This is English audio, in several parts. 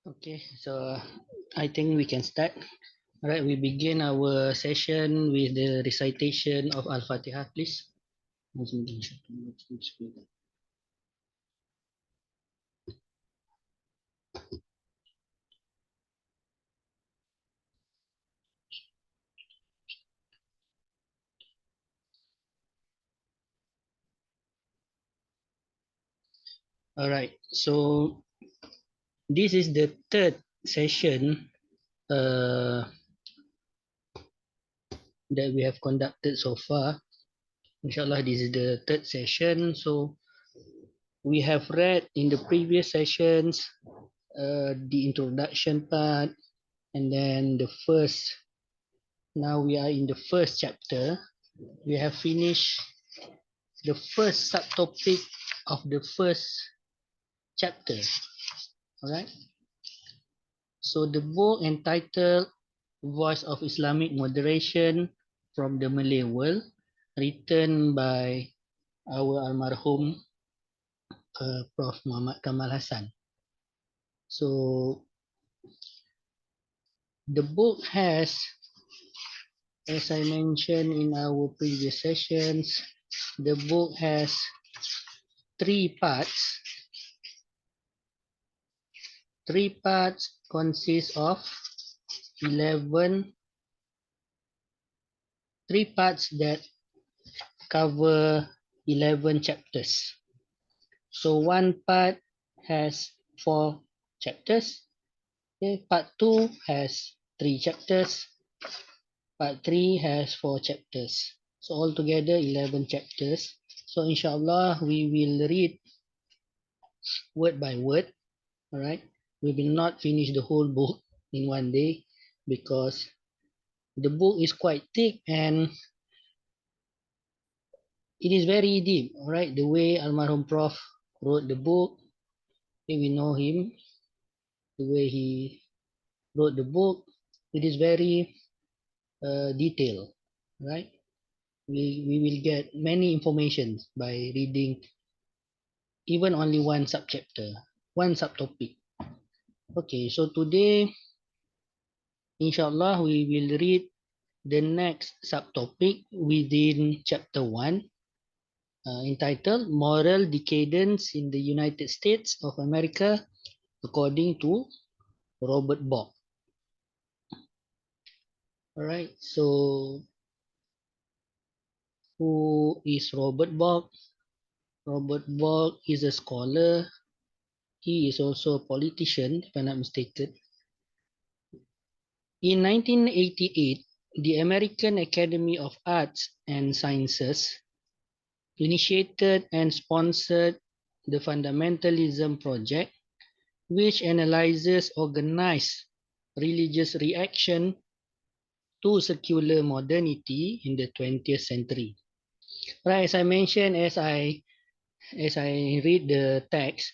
Okay, so I think we can start. All right, we begin our session with the recitation of Al-Fatiha, please. All right, so this is the third session uh, that we have conducted so far. Inshallah, this is the third session. So we have read in the previous sessions the introduction part, and then the first. Now we are in the first chapter. We have finished the first subtopic of the first chapter. All right. So the book entitled Voice of Islamic Moderation from the Malay World, written by our almarhum Prof. Muhammad Kamal Hassan. So the book has, as I mentioned in our previous sessions, the book has three parts. Three parts consist of 11, three parts that cover 11 chapters. So one part has 4 chapters. Okay, part 2 has 3 chapters. Part 3 has 4 chapters. So altogether 11 chapters. So inshallah we will read word by word. All right. We will not finish the whole book in one day because the book is quite thick and it is very deep. All right. The way Almarhum Prof wrote the book, we know him, the way he wrote the book, it is very detailed, right? We will get many information by reading even only one subchapter, one subtopic. Okay, so today, inshallah, we will read the next subtopic within chapter 1, entitled Moral Decadence in the United States of America according to Robert Bock. All right, so who is Robert Bock? Robert Bock is a scholar. He is also a politician, if I'm not mistaken. In 1988, the American Academy of Arts and Sciences initiated and sponsored the Fundamentalism Project, which analyzes organized religious reaction to secular modernity in the 20th century. Right, as I mentioned, as I read the text,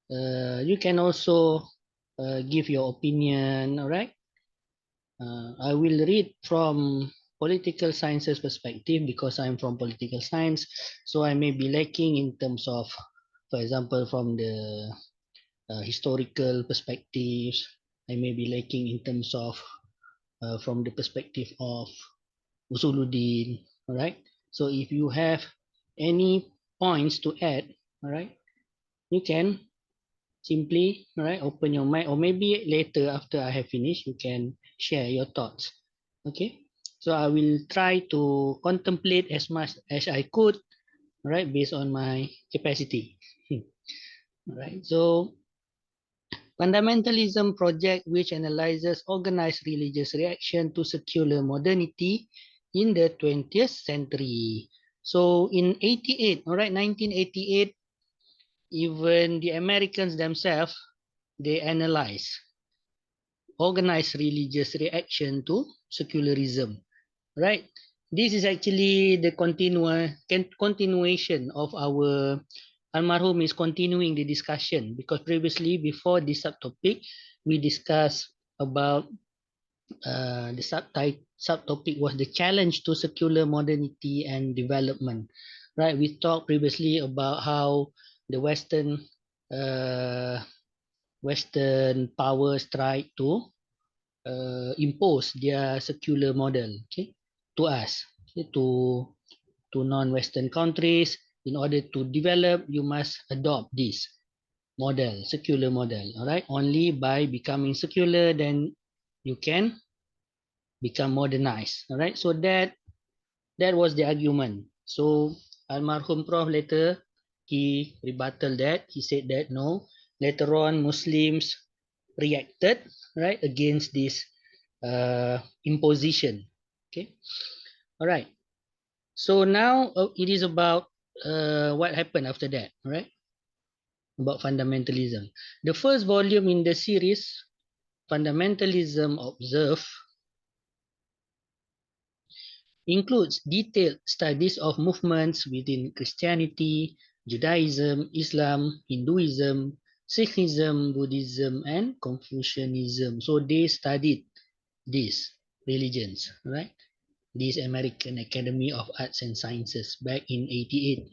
you can also give your opinion. All right. I will read from political sciences perspective because I'm from political science, so I may be lacking in terms of, for example, from the historical perspectives. I may be lacking in terms of from the perspective of Usuluddin. All right. So if you have any points to add, all right, you can simply, all right, open your mic, or maybe later after I have finished, you can share your thoughts. Okay. So I will try to contemplate as much as I could, right, based on my capacity. All right. So fundamentalism project, which analyzes organized religious reaction to secular modernity in the 20th century. So in 88, all right, 1988, even the Americans themselves, they analyze organized religious reaction to secularism, right? This is actually the continuation of our almarhum is continuing the discussion because previously before this subtopic we discussed about the subtopic was the challenge to secular modernity and development, right? We talked previously about how the uh, Western powers tried to impose their secular model, okay, to us, okay, to non-Western countries. In order to develop, you must adopt this model, secular model. All right, only by becoming secular, then you can become modernized. All right, so that was the argument. So Almarhum Prof later he rebutted that. He said that no, later on Muslims reacted, right, against this imposition. Okay, all right. So now it is about what happened after that, right? About fundamentalism. The first volume in the series, Fundamentalism Observed, includes detailed studies of movements within Christianity, Judaism, Islam, Hinduism, Sikhism, Buddhism, and Confucianism. So they studied these religions, right? This American Academy of Arts and Sciences back in 88.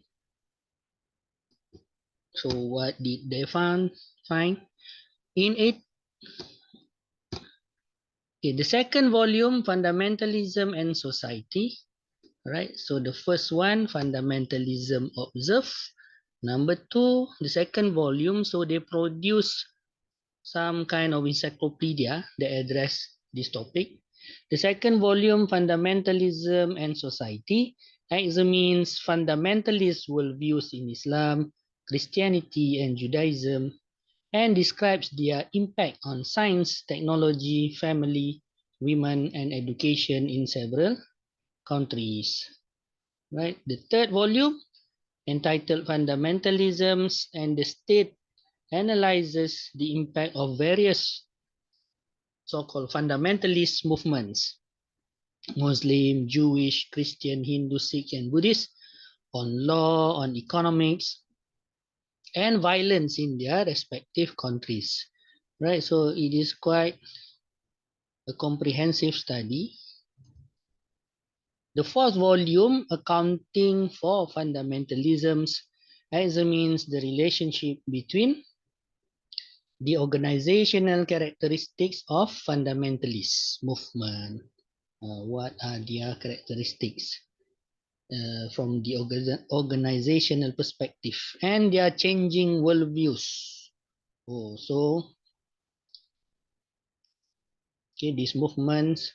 So what did they find? In it, okay, the second volume, Fundamentalism and Society, right? So the first one, Fundamentalism Observed. Number two, the second volume, so they produce some kind of encyclopedia that address this topic. The second volume, Fundamentalism and Society, examines fundamentalist worldviews in Islam, Christianity, and Judaism, and describes their impact on science, technology, family, women, and education in several countries. Right? The third volume, entitled Fundamentalisms and the State, analyzes the impact of various so-called fundamentalist movements, Muslim, Jewish, Christian, Hindu, Sikh, and Buddhist, on law, on economics, and violence in their respective countries. Right, so it is quite a comprehensive study. The fourth volume, Accounting for Fundamentalisms, examines the relationship between the organizational characteristics of fundamentalist movement. What are their characteristics from the organizational perspective and their changing worldviews. Oh, so okay, these movements,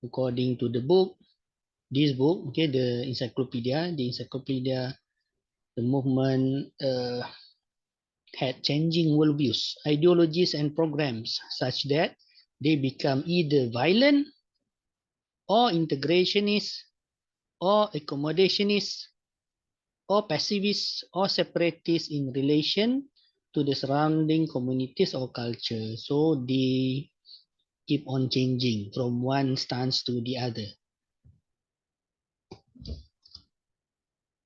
according to the book, this book, okay, the encyclopedia, the movement had changing worldviews, ideologies, and programs such that they become either violent or integrationist or accommodationist or pacifist or separatist in relation to the surrounding communities or culture. So they keep on changing from one stance to the other.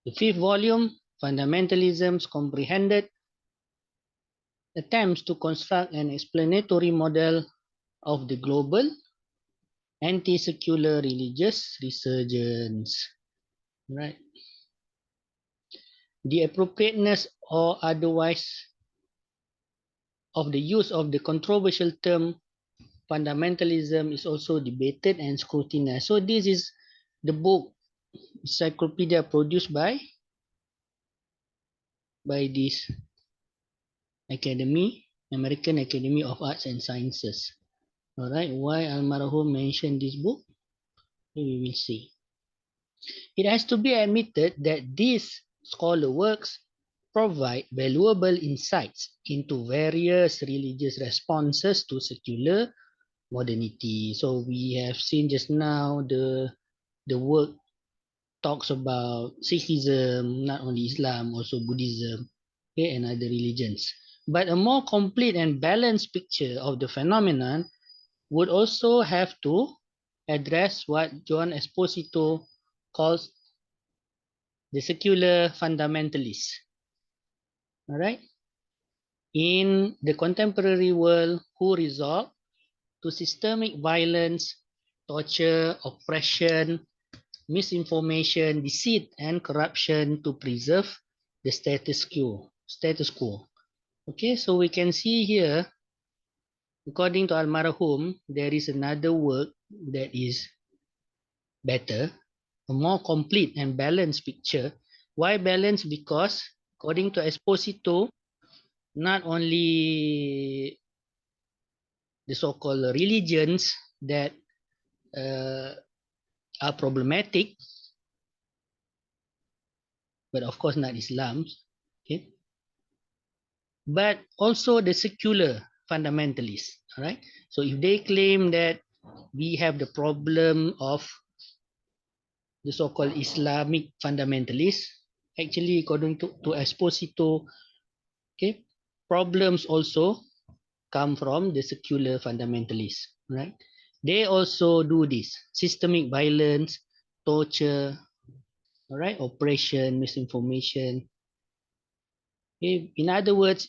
The fifth volume, Fundamentalisms Comprehended, attempts to construct an explanatory model of the global anti-secular religious resurgence. Right. The appropriateness or otherwise of the use of the controversial term fundamentalism is also debated and scrutinized. So this is the book encyclopedia produced by this academy, American Academy of Arts and Sciences. All right, why Almarhum mentioned this book? We will see. It has to be admitted that these scholar works provide valuable insights into various religious responses to secular modernity. So we have seen just now the work talks about Sikhism, not only Islam, also Buddhism, okay, and other religions. But a more complete and balanced picture of the phenomenon would also have to address what John Esposito calls the secular fundamentalists. All right? In the contemporary world, who resort to systemic violence, torture, oppression, misinformation, deceit, and corruption to preserve the status quo. Okay, so we can see here, according to Almarhum, there is another work that is better, a more complete and balanced picture. Why balanced? Because according to Esposito, not only the so-called religions that uh, are problematic, but of course not Islam, okay, but also the secular fundamentalists. All right. So if they claim that we have the problem of the so-called Islamic fundamentalists, actually according to Esposito, okay, problems also come from the secular fundamentalists, right? They also do this systemic violence, torture, all right, oppression, misinformation. Okay? In other words,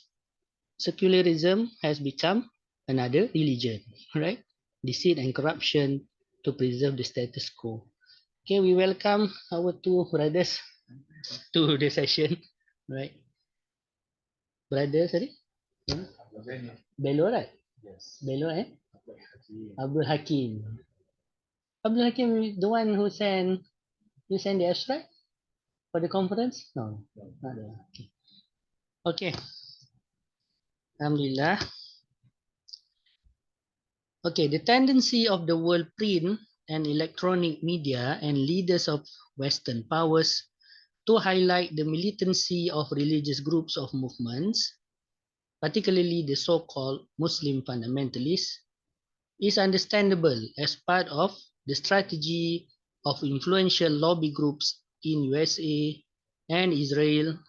secularism has become another religion, right? Deceit and corruption to preserve the status quo. Okay, we welcome our two brothers to the session, right? Brother, sorry? Hmm? Bello, right? Bello, eh? Abdul Hakim. Abdul Hakim, the one who sent the abstract for the conference? No, not there. Okay. Okay. Alhamdulillah. Okay, the tendency of the world print and electronic media and leaders of Western powers to highlight the militancy of religious groups of movements, particularly the so-called Muslim fundamentalists, is understandable as part of the strategy of influential lobby groups in USA and Israel,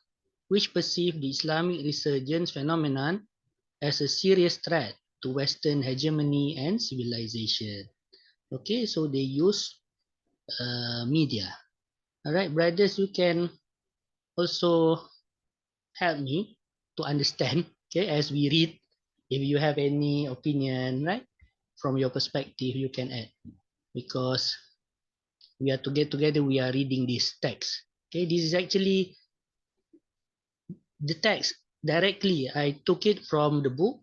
which perceive the Islamic resurgence phenomenon as a serious threat to Western hegemony and civilization. Okay, so they use media. All right, brothers, you can also help me to understand, okay, as we read. If you have any opinion, right, from your perspective, you can add, because we are together, we are reading this text. Okay, this is actually the text directly. I took it from the book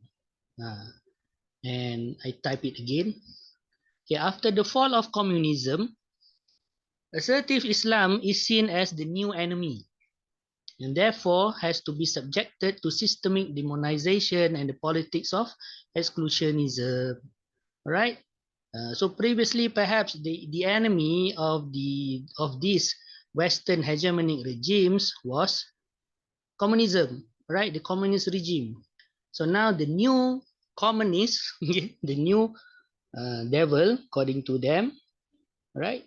uh, and I type it again. Okay, after the fall of communism, assertive Islam is seen as the new enemy and therefore has to be subjected to systemic demonization and the politics of exclusionism. Right? So previously, perhaps the enemy of these Western hegemonic regimes was communism, right? The communist regime. So now the new communist, the new devil, according to them, right,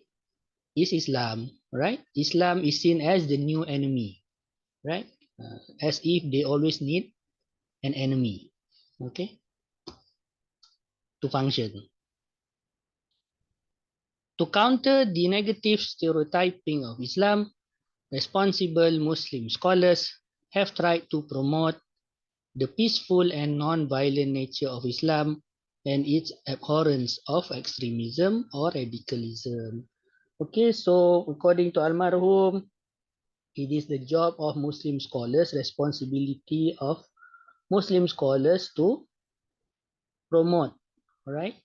is Islam, right? Islam is seen as the new enemy, right? As if they always need an enemy, okay, to function. To counter the negative stereotyping of Islam, responsible Muslim scholars have tried to promote the peaceful and non-violent nature of Islam and its abhorrence of extremism or radicalism. Okay, so according to Almarhum, it is the job of Muslim scholars, responsibility of Muslim scholars to promote, right,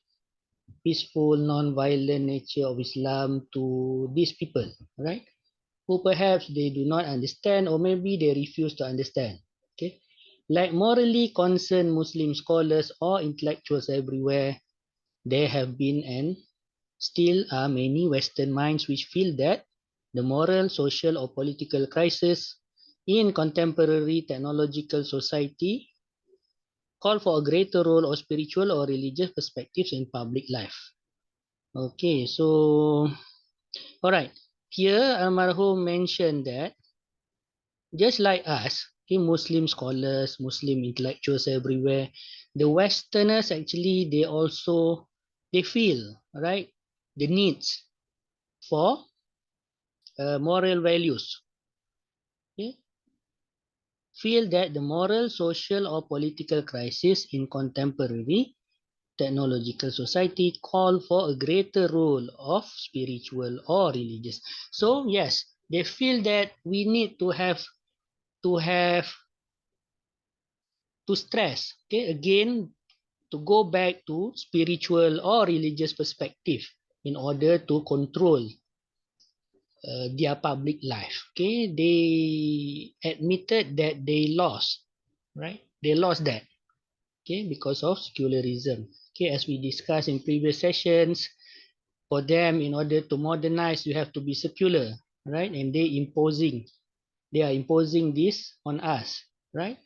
peaceful, non-violent nature of Islam to these people, right, who perhaps they do not understand or maybe they refuse to understand. Okay, like morally concerned Muslim scholars or intellectuals everywhere, there have been and still are many Western minds which feel that the moral, social, or political crisis in contemporary technological society call for a greater role of spiritual or religious perspectives in public life. Okay, so all right. Here, Almarhum mentioned that just like us, okay, Muslim scholars, Muslim intellectuals everywhere, the Westerners actually they feel, right, the needs for moral values. Okay? Feel that the moral, social, or political crisis in contemporary technological society call for a greater role of spiritual or religious. So yes, they feel that we need to have to stress, okay, again, to go back to spiritual or religious perspective in order to control their public life. Okay, they admitted that they lost, right? They lost that, okay, because of secularism. Okay, as we discussed in previous sessions, for them, in order to modernize, you have to be secular, right? And they are imposing this on us, right?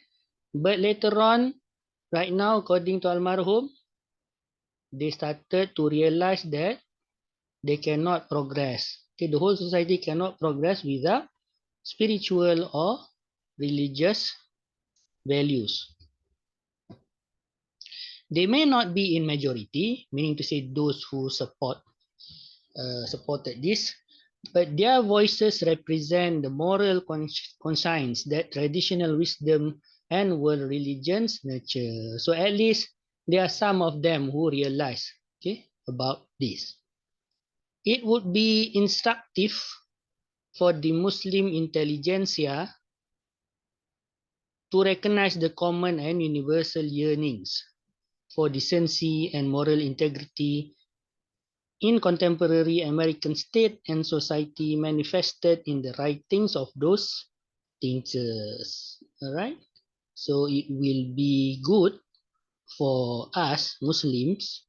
But later on, right now, according to Almarhum, they started to realize that they cannot progress. Okay, the whole society cannot progress without spiritual or religious values. They may not be in majority, meaning to say those who supported this, but their voices represent the moral conscience that traditional wisdom and world religions nurture. So at least there are some of them who realize, okay, about this. It would be instructive for the Muslim intelligentsia to recognize the common and universal yearnings for decency and moral integrity in contemporary American state and society manifested in the writings of those thinkers. All right. So it will be good for us Muslims,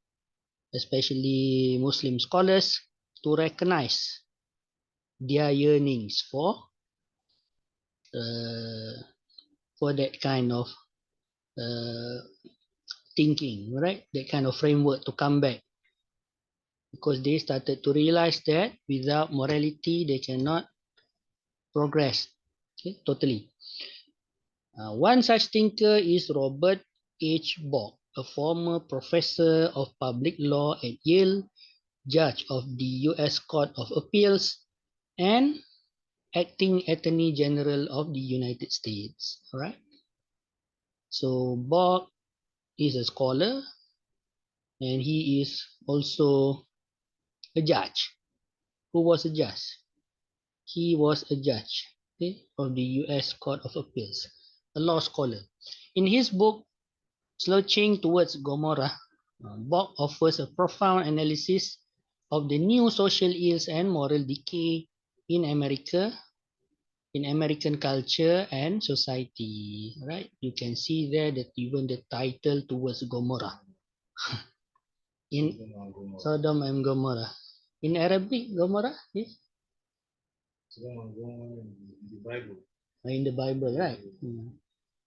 especially Muslim scholars, to recognize their yearnings uh, for that kind of uh, thinking, right? That kind of framework to come back, because they started to realize that without morality they cannot progress, okay, totally. One such thinker is Robert H. Bork, a former professor of public law at Yale, judge of the U.S. Court of Appeals, and acting Attorney General of the United States. All right. So Bork is a scholar, and he is also a judge. Who was a judge? He was a judge, okay, of the U.S. Court of Appeals, a law scholar. In his book, Slouching Towards Gomorrah, Bob offers a profound analysis of the new social ills and moral decay in America, in American culture and society. Right? You can see there that even the title Towards Gomorrah in Sodom and Gomorrah. In Arabic, Gomorrah is in the Bible, right?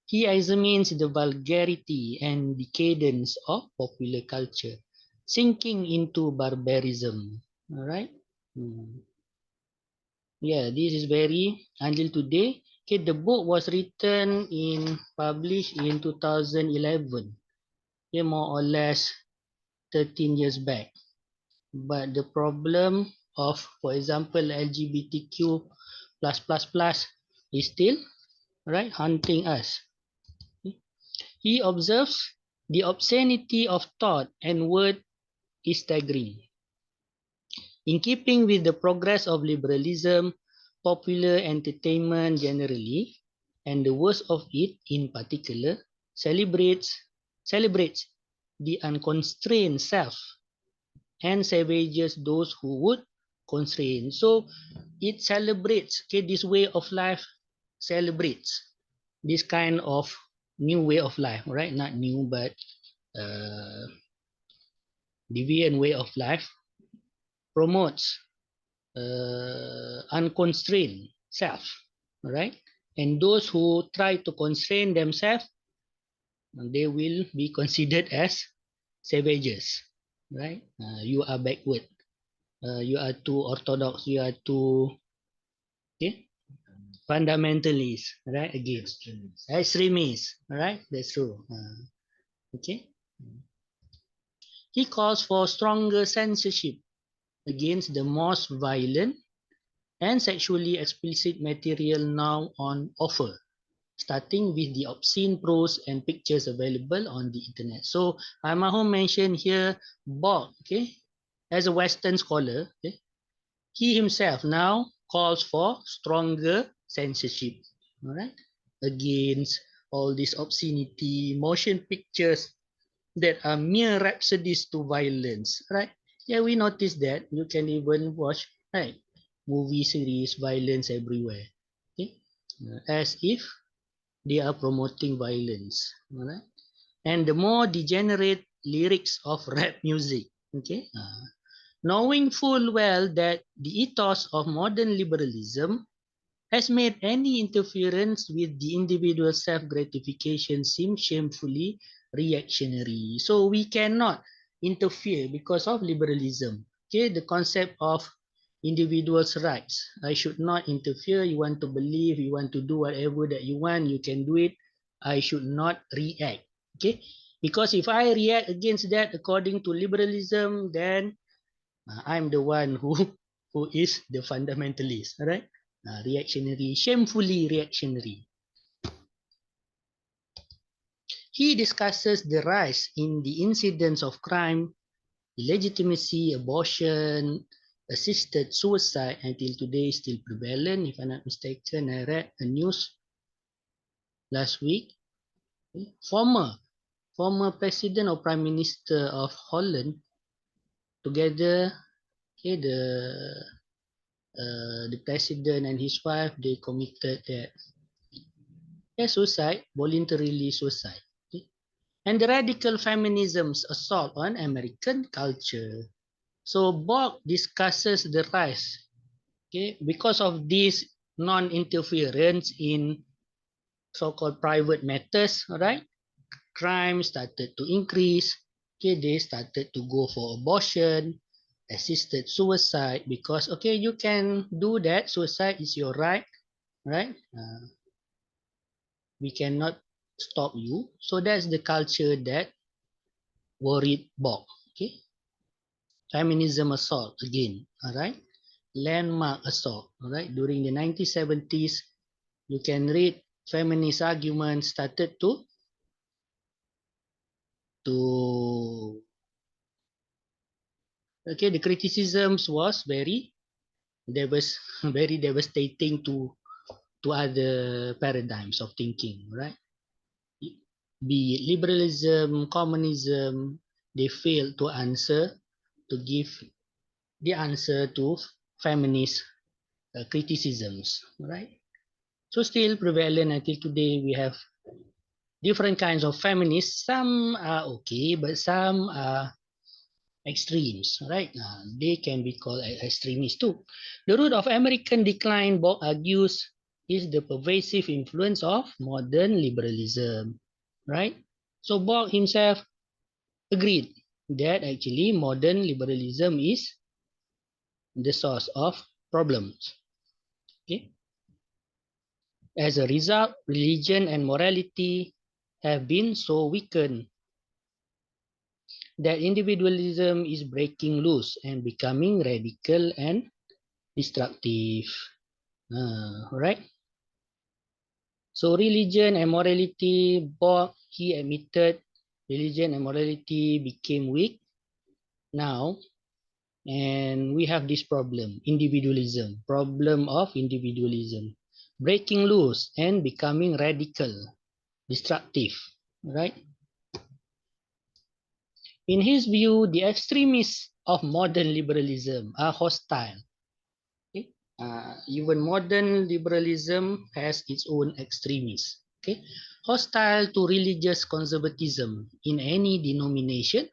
He examines the vulgarity and decadence of popular culture, sinking into barbarism. All right. Yeah, this is very until today. Okay, the book was written published in 2011. Okay, more or less 13 years back. But the problem of, for example, LGBTQ is still, right, haunting us. He observes the obscenity of thought and word is staggering. In keeping with the progress of liberalism, popular entertainment generally, and the worst of it in particular, celebrates the unconstrained self and savages those who would constrain. So it celebrates, okay, this way of life celebrates this kind of new way of life, right? Not new, but uh, deviant way of life, promotes unconstrained self, right? And those who try to constrain themselves, they will be considered as savages, right? You are backward. You are too orthodox. You are too, okay, fundamentalist, right? Again, extremist, right? That's true. Okay. He calls for stronger censorship against the most violent and sexually explicit material now on offer, starting with the obscene prose and pictures available on the internet. So Almarhum mentioned here Borg, okay, as a Western scholar, okay, he himself now calls for stronger censorship, all right, against all this obscenity, motion pictures that are mere rhapsodies to violence, right? Yeah, we noticed that. You can even watch, right, movie series, violence everywhere. Okay? As if they are promoting violence, all right? And the more degenerate lyrics of rap music, okay? Knowing full well that the ethos of modern liberalism has made any interference with the individual self-gratification seem shamefully reactionary. So we cannot interfere because of liberalism. Okay, the concept of individuals' rights. I should not interfere. You want to believe, you want to do whatever that you want, you can do it. I should not react. Okay, because if I react against that according to liberalism, then I'm the one who is the fundamentalist, right? Reactionary, shamefully reactionary. He discusses the rise in the incidence of crime, illegitimacy, abortion, assisted suicide until today is still prevalent. If I'm not mistaken, I read a news last week. Former president or prime minister of Holland, together, okay, the president and his wife, they committed that suicide, voluntarily suicide. Okay? And the radical feminism's assault on American culture. So Borg discusses the rise, okay, because of this non-interference in so-called private matters, right? Crime started to increase. Okay, they started to go for abortion, assisted suicide, because okay, you can do that. Suicide is your right, right? We cannot stop you. So that's the culture that worried Bob. Okay, feminism assault again. All right, landmark assault. All right, during the 1970s, you can read feminist arguments started to okay, the criticisms was very very devastating to other paradigms of thinking, right? Be it liberalism, communism, they fail to answer, to give the answer to feminist criticisms, right? So still prevalent until today. We have different kinds of feminists. Some are okay, but some are extremes, right? They can be called extremists too. The root of American decline, Bob argues, is the pervasive influence of modern liberalism, right? So Bob himself agreed that actually modern liberalism is the source of problems. Okay? As a result, religion and morality have been so weakened that individualism is breaking loose and becoming radical and destructive. Right? So religion and morality, Bob, he admitted religion and morality became weak now, and we have this problem of individualism, breaking loose and becoming radical, destructive, right? In his view, the extremists of modern liberalism are hostile. Okay? Even modern liberalism has its own extremists. Okay? Hostile to religious conservatism in any denomination,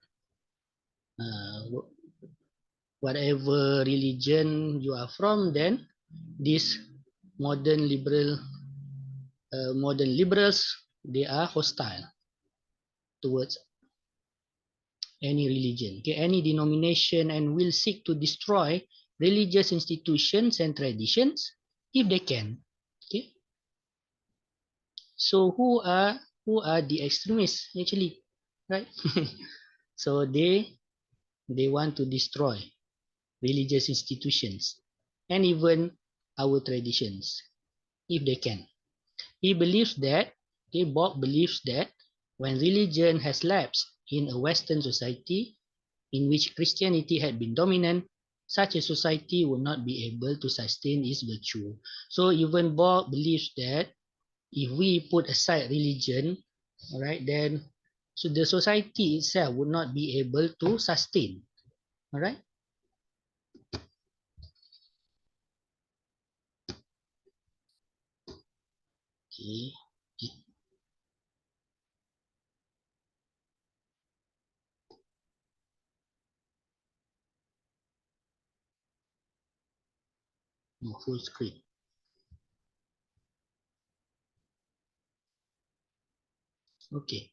uh, whatever religion you are from, then these modern modern liberals, they are hostile towards any religion, okay, any denomination, and will seek to destroy religious institutions and traditions if they can. Okay, so who are the extremists actually, right? So they want to destroy religious institutions and even our traditions if they can. He believes that, okay, Bob believes that when religion has lapsed in a Western society in which Christianity had been dominant, such a society would not be able to sustain its virtue. So even Bob believes that if we put aside religion, all right, then so the society itself would not be able to sustain. All right. Okay. Full screen. Okay.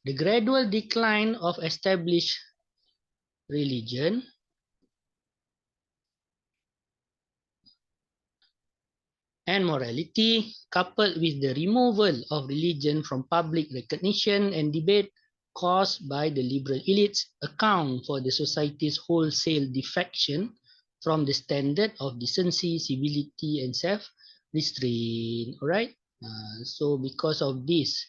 The gradual decline of established religion and morality, coupled with the removal of religion from public recognition and debate caused by the liberal elites, account for the society's wholesale defection from the standard of decency, civility, and self-restraint. All right. So because of this,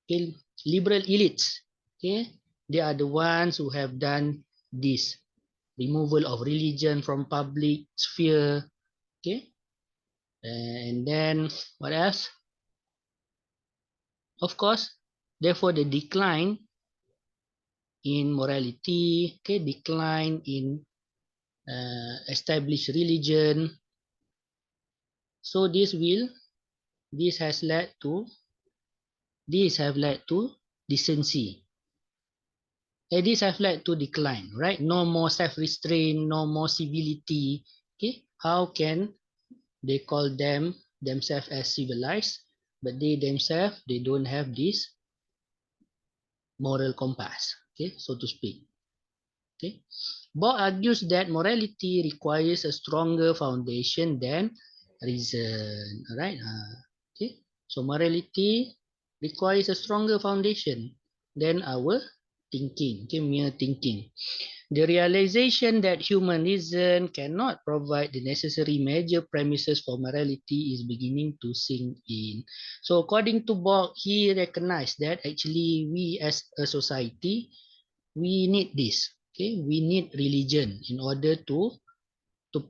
okay, liberal elites, okay, they are the ones who have done this removal of religion from public sphere. Okay. And then what else? Of course, therefore the decline in morality, okay, decline in established religion. So this has led to this have led to decency. This have led to decline, right? No more self-restraint, no more civility. Okay, how can they call themselves as civilized, but they themselves they don't have this moral compass, okay, so to speak. Okay. Bohr argues that morality requires a stronger foundation than reason. All right. Okay. So morality requires a stronger foundation than our thinking, okay, mere thinking. The realization that human reason cannot provide the necessary major premises for morality is beginning to sink in. So according to Bohr, he recognized that actually we as a society, we need this. Okay, we need religion in order to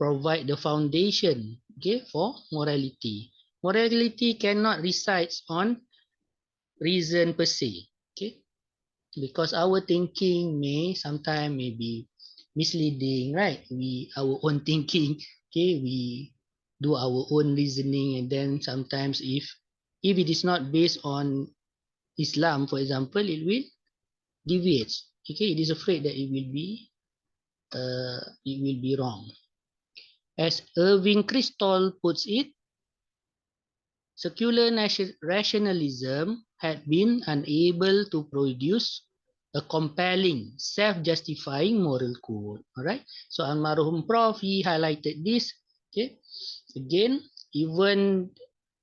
provide the foundation, okay, for morality. Morality cannot reside on reason per se. Okay, because our thinking may sometimes may be misleading, right? We our own thinking, okay, we do our own reasoning, and then sometimes if it is not based on Islam, for example, it will deviate. Okay, it is afraid that it will be wrong. As Irving Kristol puts it, secular rationalism had been unable to produce a compelling, self-justifying moral code. All right. So Almarhum Prof, he highlighted this. Okay. Again, even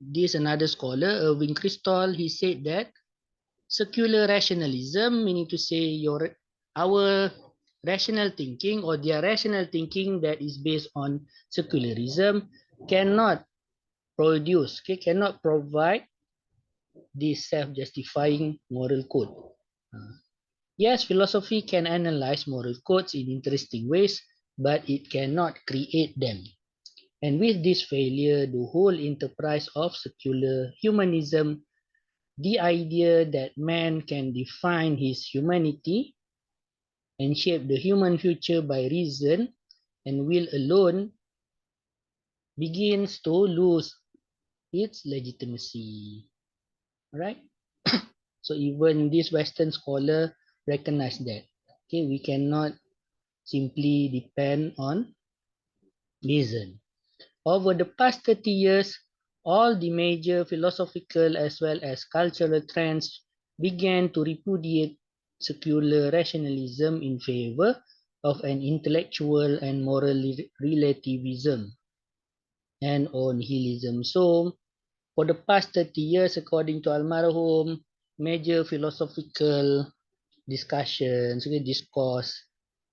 this another scholar, Irving Kristol, he said that secular rationalism, meaning to say our rational thinking or their rational thinking that is based on secularism cannot produce, okay, cannot provide this self-justifying moral code. Yes, philosophy can analyze moral codes in interesting ways, but it cannot create them. And with this failure, the whole enterprise of secular humanism, the idea that man can define his humanity and shape the human future by reason and will alone, begins to lose its legitimacy. Right? So even this Western scholar recognize that. Okay, we cannot simply depend on reason. Over the past 30 years, all the major philosophical as well as cultural trends began to repudiate secular rationalism in favor of an intellectual and moral relativism and on nihilism. So, for the past 30 years, according to Almarhum, major philosophical discussions, okay, discourse,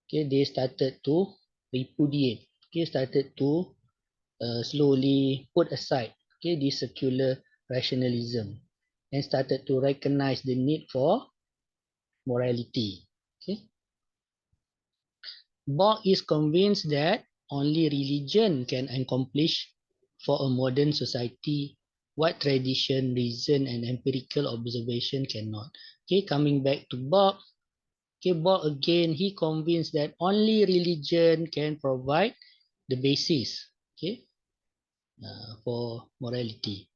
okay, they started to repudiate, okay, started to slowly put aside, okay, this secular rationalism and started to recognize the need for morality. Okay. Bock is convinced that only religion can accomplish for a modern society what tradition, reason, and empirical observation cannot. Okay, coming back to Bob. Okay, Bob again, he convinced that only religion can provide the basis, okay, for morality.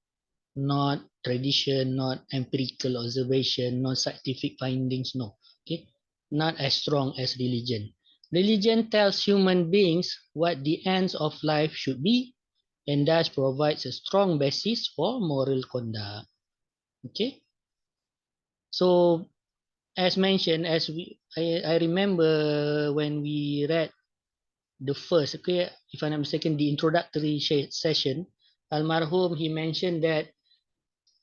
Not tradition, not empirical observation, not scientific findings, no. Okay, not as strong as religion. Religion tells human beings what the ends of life should be and thus provides a strong basis for moral conduct. Okay, so as mentioned, I remember when we read the first, okay, if I'm not mistaken, the introductory session, Almarhum, he mentioned that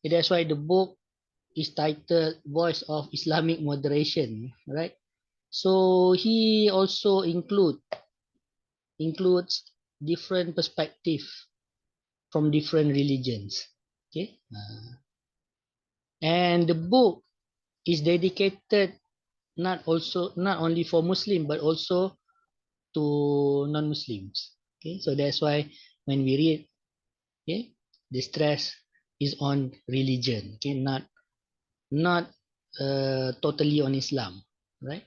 that's why the book is titled Voice of Islamic Moderation, right? So he also includes different perspective from different religions. Okay, and the book is dedicated not only for Muslim but also to non-Muslims. Okay, so that's why when we read, okay, the stress is on religion. Okay, not totally on Islam, right?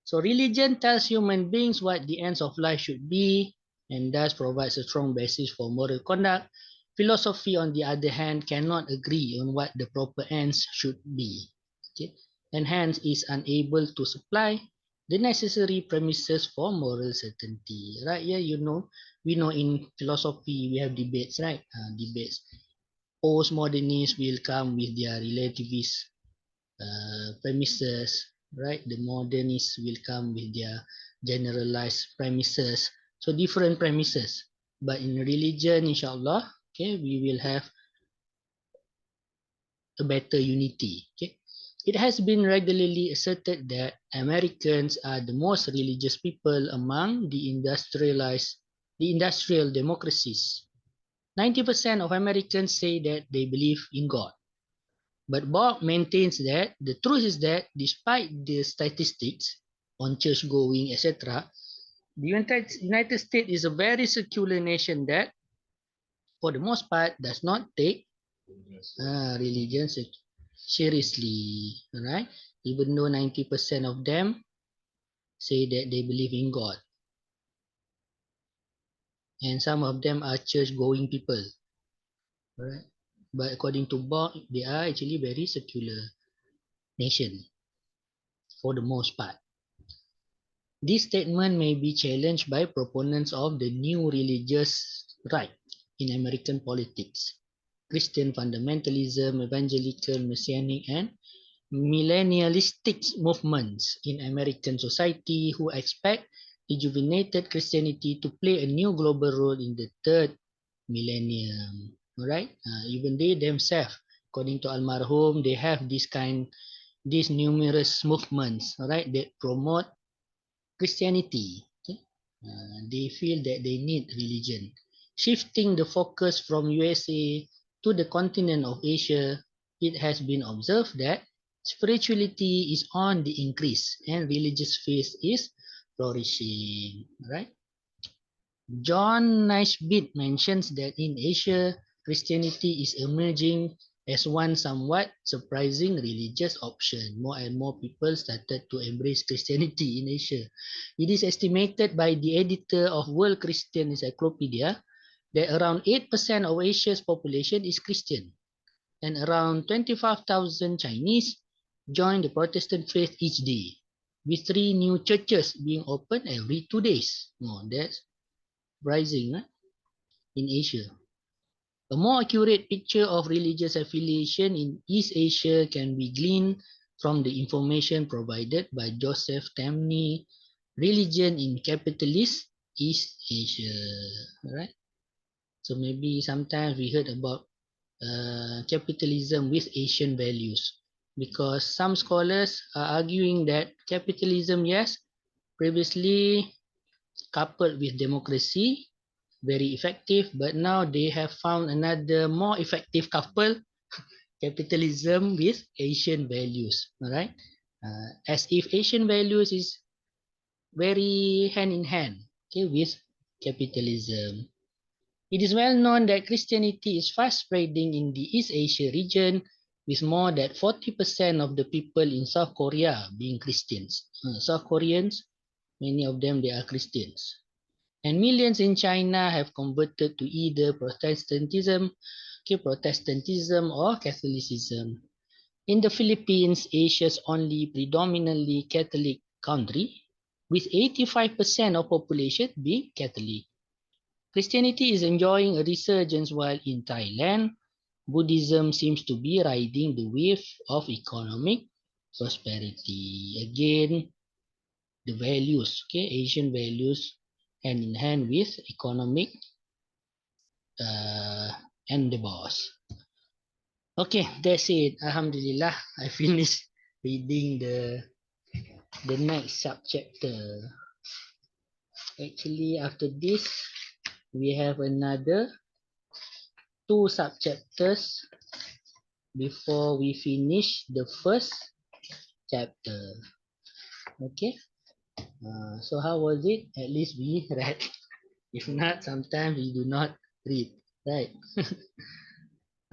So religion tells human beings what the ends of life should be and thus provides a strong basis for moral conduct. Philosophy, on the other hand, cannot agree on what the proper ends should be. Okay? And hence is unable to supply the necessary premises for moral certainty. Right? Yeah, we know in philosophy we have debates, right? Debates. Postmodernists will come with their relativist premises, right? The modernists will come with their generalized premises. So different premises. But in religion, inshallah, okay, we will have a better unity. Okay. It has been regularly asserted that Americans are the most religious people among the industrial democracies. 90% of Americans say that they believe in God. But Bob maintains that the truth is that despite the statistics on church going, etc., the United States is a very secular nation that, for the most part, does not take religion seriously. Right? Even though 90% of them say that they believe in God. And some of them are church going people. Right? But according to Bob, they are actually very secular nation for the most part. This statement may be challenged by proponents of the new religious right in American politics. Christian fundamentalism, evangelical, messianic, and millennialistic movements in American society who expect rejuvenated Christianity to play a new global role in the third millennium. Right? Even they themselves, according to Almarhum, they have these numerous movements, right, that promote Christianity. Okay? They feel that they need religion. Shifting the focus from USA to the continent of Asia, it has been observed that spirituality is on the increase and religious faith is flourishing. Right? John Naisbitt mentions that in Asia, Christianity is emerging as one somewhat surprising religious option. More and more people started to embrace Christianity in Asia. It is estimated by the editor of World Christian Encyclopedia that around 8% of Asia's population is Christian, and around 25,000 Chinese join the Protestant faith each day, with 3 new churches being opened every 2 days. Oh, that's rising in Asia. A more accurate picture of religious affiliation in East Asia can be gleaned from the information provided by Joseph Tamny, Religion in Capitalist East Asia. Right? So maybe sometimes we heard about capitalism with Asian values, because some scholars are arguing that capitalism, yes, previously coupled with democracy, very effective, but now they have found another more effective couple, capitalism with Asian values. All right, as if Asian values is very hand in hand, okay, with capitalism. It is well known that Christianity is fast spreading in the East Asia region, with more than 40% of the people in South Korea being Christians. South Koreans, many of them, they are Christians. And millions in China have converted to either Protestantism or Catholicism. In the Philippines, Asia's only predominantly Catholic country, with 85% of population being Catholic. Christianity is enjoying a resurgence, while in Thailand, Buddhism seems to be riding the wave of economic prosperity. Again, the values, okay, Asian values, hand in hand with economic uh, endeavors. Okay, that's it. Alhamdulillah, I finished reading the next subchapter. Actually, after this, we have another two subchapters before we finish the first chapter. Okay, so how was it? At least we read. If not, sometimes we do not read, right?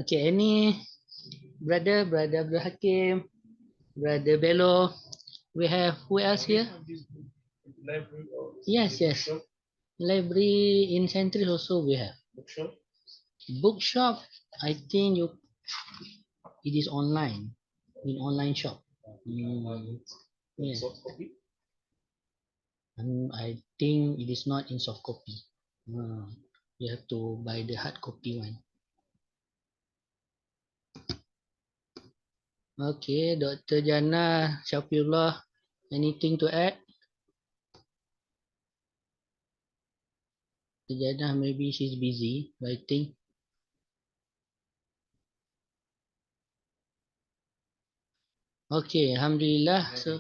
Okay, any brother Abdul Hakim, brother Bello, we have who else here? Yes, yes. Library in Century also we have. Bookshop, I think it is online, in online shop. Yeah. I think it is not in soft copy. You have to buy the hard copy one. Okay, Dr. Jana, Syafullah, anything to add? Dr. Jana, maybe she's busy writing. Okay, Alhamdulillah. So,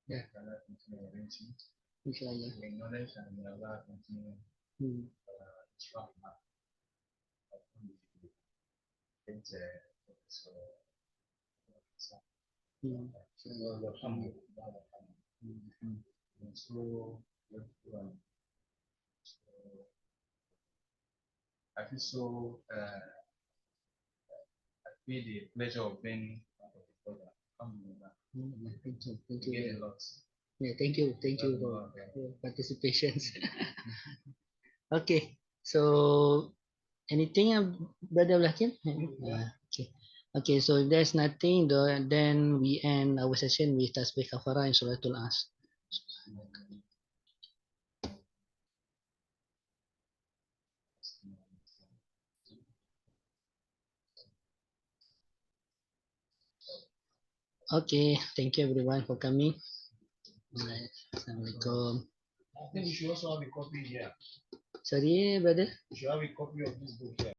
yeah, inshallah. Hmm. Hmm. Thank you. Thank you. Yeah, thank you for your participation. Okay, so anything, Brother Hakim? Okay. Okay, so if there's nothing, then we end our session with Tasbih Kafara and Suratul As. Okay, thank you everyone for coming. Alright, Assalamualaikum. I think you should also have a copy here. Sorry, brother? You should have a copy of this book here.